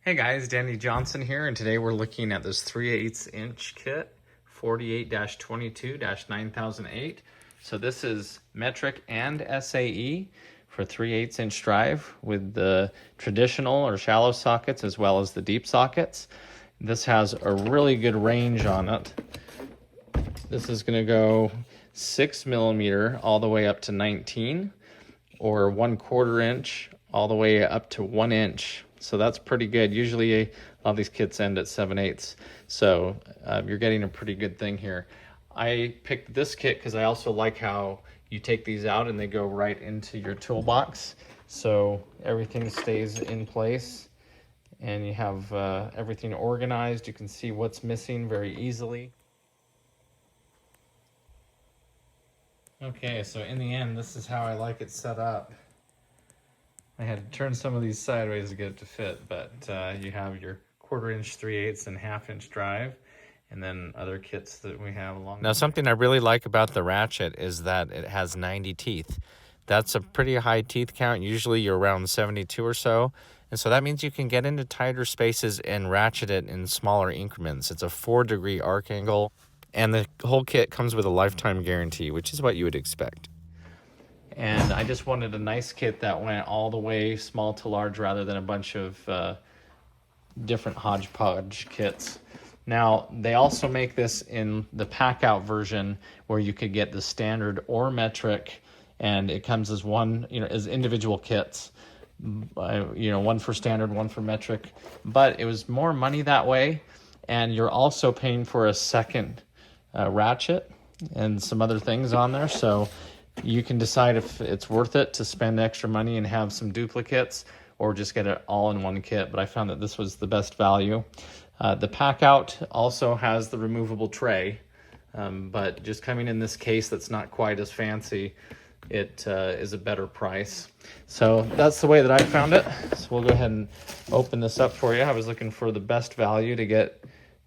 Hey guys, Danny Johnson here, and today we're looking at this 3/8 inch kit, 48-22-9008. So this is metric and SAE for 3/8 inch drive with the traditional or shallow sockets as well as the deep sockets. This has a really good range on it. This is going to go 6mm all the way up to 19, or 1/4 inch all the way up to 1 inch. So that's pretty good. Usually a lot of these kits end at 7/8. So you're getting a pretty good thing here. I picked this kit because I also like how you take these out and they go right into your toolbox. So everything stays in place and you have everything organized. You can see what's missing very easily. Okay, so in the end, this is how I like it set up. I had to turn some of these sideways to get it to fit, but you have your 1/4 inch, 3/8, and 1/2 inch drive, and then other kits that we have along. Now, something I really like about the Ratchet is that it has 90 teeth. That's a pretty high teeth count. Usually you're around 72 or so. And so that means you can get into tighter spaces and ratchet it in smaller increments. It's a 4-degree arc angle, and the whole kit comes with a lifetime guarantee, which is what you would expect. And I just wanted a nice kit that went all the way small to large rather than a bunch of different hodgepodge kits. Now, they also make this in the pack-out version where you could get the standard or metric, and it comes as one, as individual kits. One for standard, one for metric. But it was more money that way, and you're also paying for a second ratchet and some other things on there. So you can decide if it's worth it to spend extra money and have some duplicates or just get it all in one kit. But I found that this was the best value. The pack out also has the removable tray, but just coming in this case that's not quite as fancy, it is a better price. So that's the way that I found it. So we'll go ahead and open this up for you. I was looking for the best value to get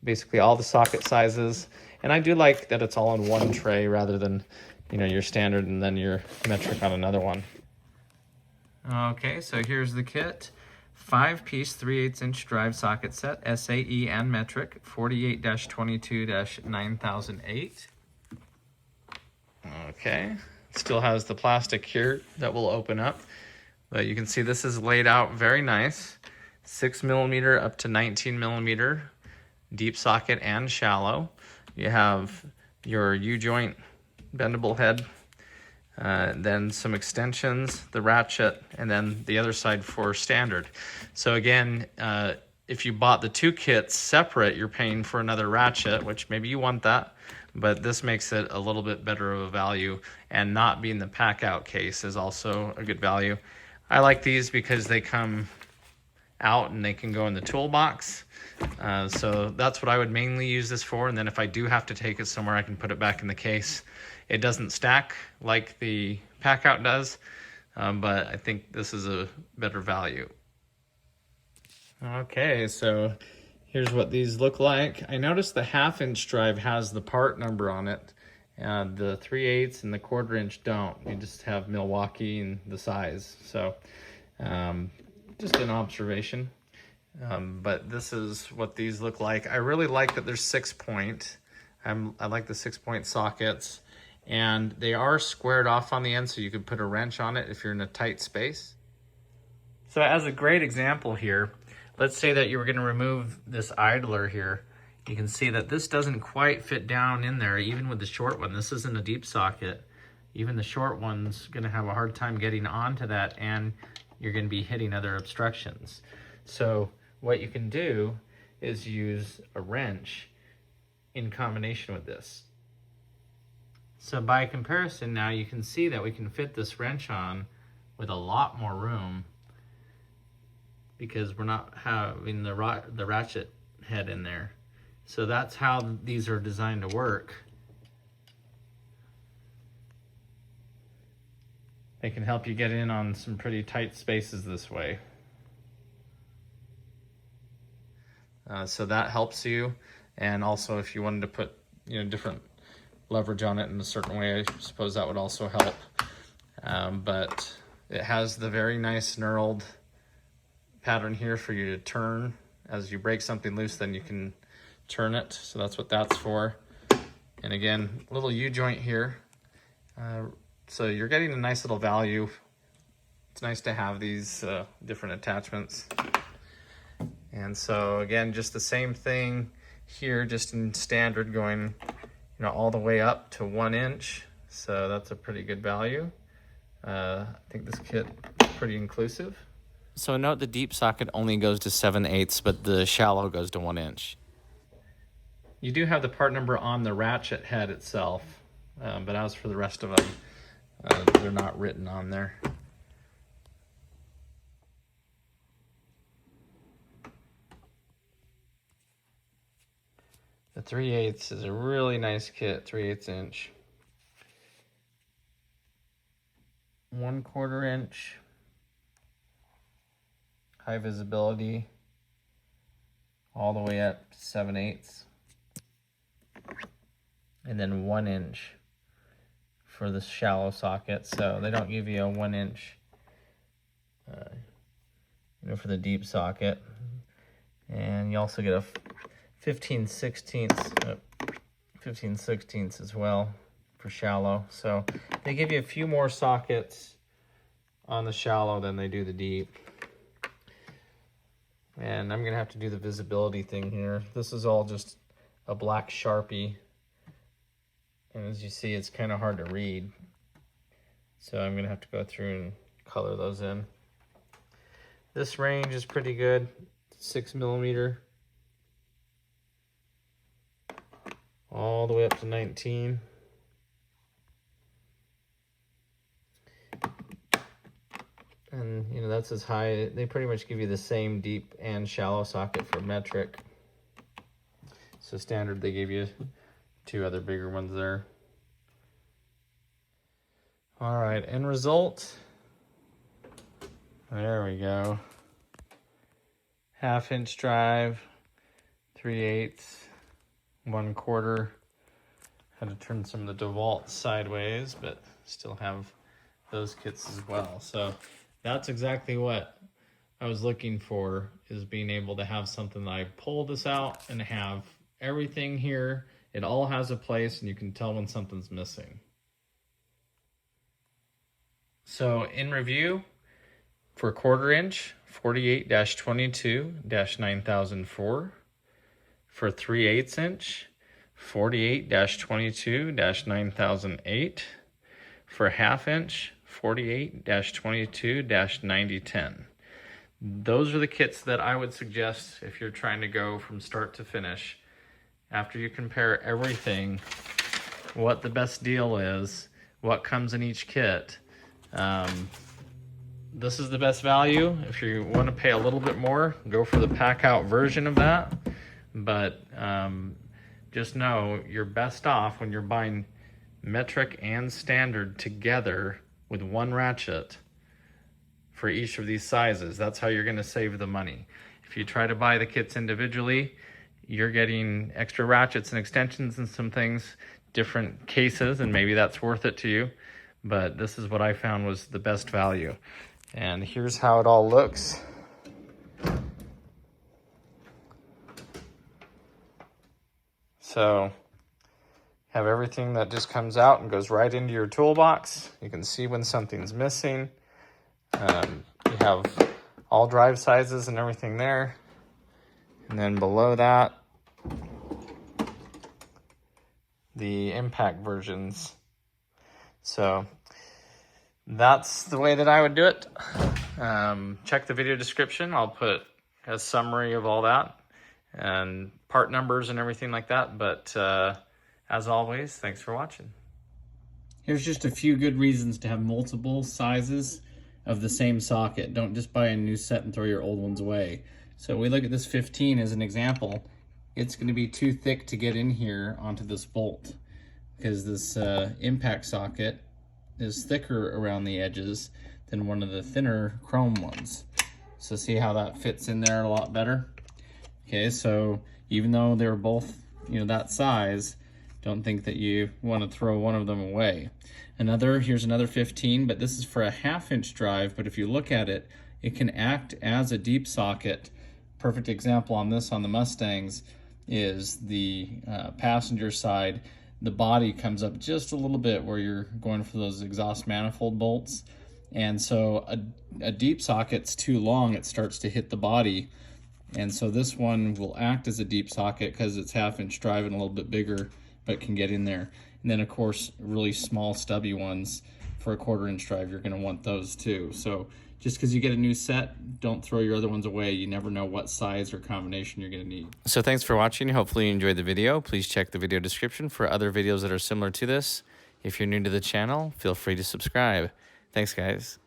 basically all the socket sizes. And I do like that it's all in one tray rather than your standard and then your metric on another one. Okay, so here's the kit. 5-piece 3/8 inch drive socket set, SAE and metric, 48-22-9008. Okay, still has the plastic here that will open up, but you can see this is laid out very nice. 6mm up to 19mm, deep socket and shallow. You have your U-joint bendable head, then some extensions, the ratchet, and then the other side for standard. So again, if you bought the two kits separate, you're paying for another ratchet, which maybe you want that, but this makes it a little bit better of a value, and not being the pack out case is also a good value. I like these because they come out and they can go in the toolbox. So that's what I would mainly use this for, and then if I do have to take it somewhere, I can put it back in the case. It doesn't stack like the pack out does, but I think this is a better value. Okay, so here's what these look like. I noticed the 1/2 inch drive has the part number on it. The 3/8 and the 1/4 inch don't. You just have Milwaukee and the size. So just an observation. But this is what these look like. I really like that they're 6-point. I like the 6-point sockets, and they are squared off on the end, so you could put a wrench on it if you're in a tight space. So as a great example here, let's say that you were going to remove this idler here. You can see that this doesn't quite fit down in there, even with the short one. This isn't a deep socket. Even the short one's going to have a hard time getting onto that, and you're going to be hitting other obstructions. So what you can do is use a wrench in combination with this. So by comparison now, you can see that we can fit this wrench on with a lot more room because we're not having the ratchet head in there. So that's how these are designed to work. They can help you get in on some pretty tight spaces this way. So that helps you, and also if you wanted to put different leverage on it in a certain way, I suppose that would also help. But it has the very nice knurled pattern here for you to turn. As you break something loose, then you can turn it. So that's what that's for. And again, little U-joint here. So you're getting a nice little value. It's nice to have these different attachments. And so again, just the same thing here, just in standard, going all the way up to 1 inch. So that's a pretty good value. I think this kit is pretty inclusive. So note the deep socket only goes to 7/8, but the shallow goes to 1 inch. You do have the part number on the ratchet head itself, but as for the rest of them, they're not written on there. The 3/8 is a really nice kit, 3/8 inch. 1/4 inch, high visibility, all the way up to 7/8. And then 1 inch for the shallow socket. So they don't give you a 1 inch for the deep socket. And you also get a 15/16 as well for shallow. So they give you a few more sockets on the shallow than they do the deep. And I'm gonna have to do the visibility thing here. This is all just a black Sharpie. And as you see, it's kind of hard to read. So I'm gonna have to go through and color those in. This range is pretty good, 6mm. All the way up to 19. And that's as high. They pretty much give you the same deep and shallow socket for metric. So standard, they gave you 2 other bigger ones there. All right, end result. There we go. 1/2 inch drive, 3/8, 1/4. Had to turn some of the DeWalt sideways, but still have those kits as well. So that's exactly what I was looking for, is being able to have something that I pull this out and have everything here. It all has a place and you can tell when something's missing. So in review, for 1/4 inch, 48-22-9004. For 3/8 inch, 48-22-9008. For 1/2 inch, 48-22-9010. Those are the kits that I would suggest if you're trying to go from start to finish. After you compare everything, what the best deal is, what comes in each kit, this is the best value. If you want to pay a little bit more, go for the pack out version of that. But just know you're best off when you're buying metric and standard together with one ratchet for each of these sizes. That's how you're going to save the money. If you try to buy the kits individually, you're getting extra ratchets and extensions and some things, different cases, and maybe that's worth it to you. But this is what I found was the best value. And here's how it all looks. So have everything that just comes out and goes right into your toolbox. You can see when something's missing. You have all drive sizes and everything there. And then below that, the impact versions. So that's the way that I would do it. Check the video description. I'll put a summary of all that and part numbers and everything like that. But as always, thanks for watching. Here's just a few good reasons to have multiple sizes of the same socket. Don't just buy a new set and throw your old ones away. So we look at this 15 as an example. It's going to be too thick to get in here onto this bolt because this impact socket is thicker around the edges than one of the thinner chrome ones. So see how that fits in there a lot better? Okay, so even though they're both, that size, don't think that you want to throw one of them away. Here's another 15, but this is for a 1/2 inch drive, but if you look at it, it can act as a deep socket. Perfect example on this on the Mustangs is the passenger side. The body comes up just a little bit where you're going for those exhaust manifold bolts. And so a deep socket's too long, it starts to hit the body. And so this one will act as a deep socket because it's 1/2 inch drive and a little bit bigger, but can get in there. And then of course, really small stubby ones for a 1/4 inch drive, you're gonna want those too. So just because you get a new set, don't throw your other ones away. You never know what size or combination you're gonna need. So thanks for watching. Hopefully you enjoyed the video. Please check the video description for other videos that are similar to this. If you're new to the channel, feel free to subscribe. Thanks, guys.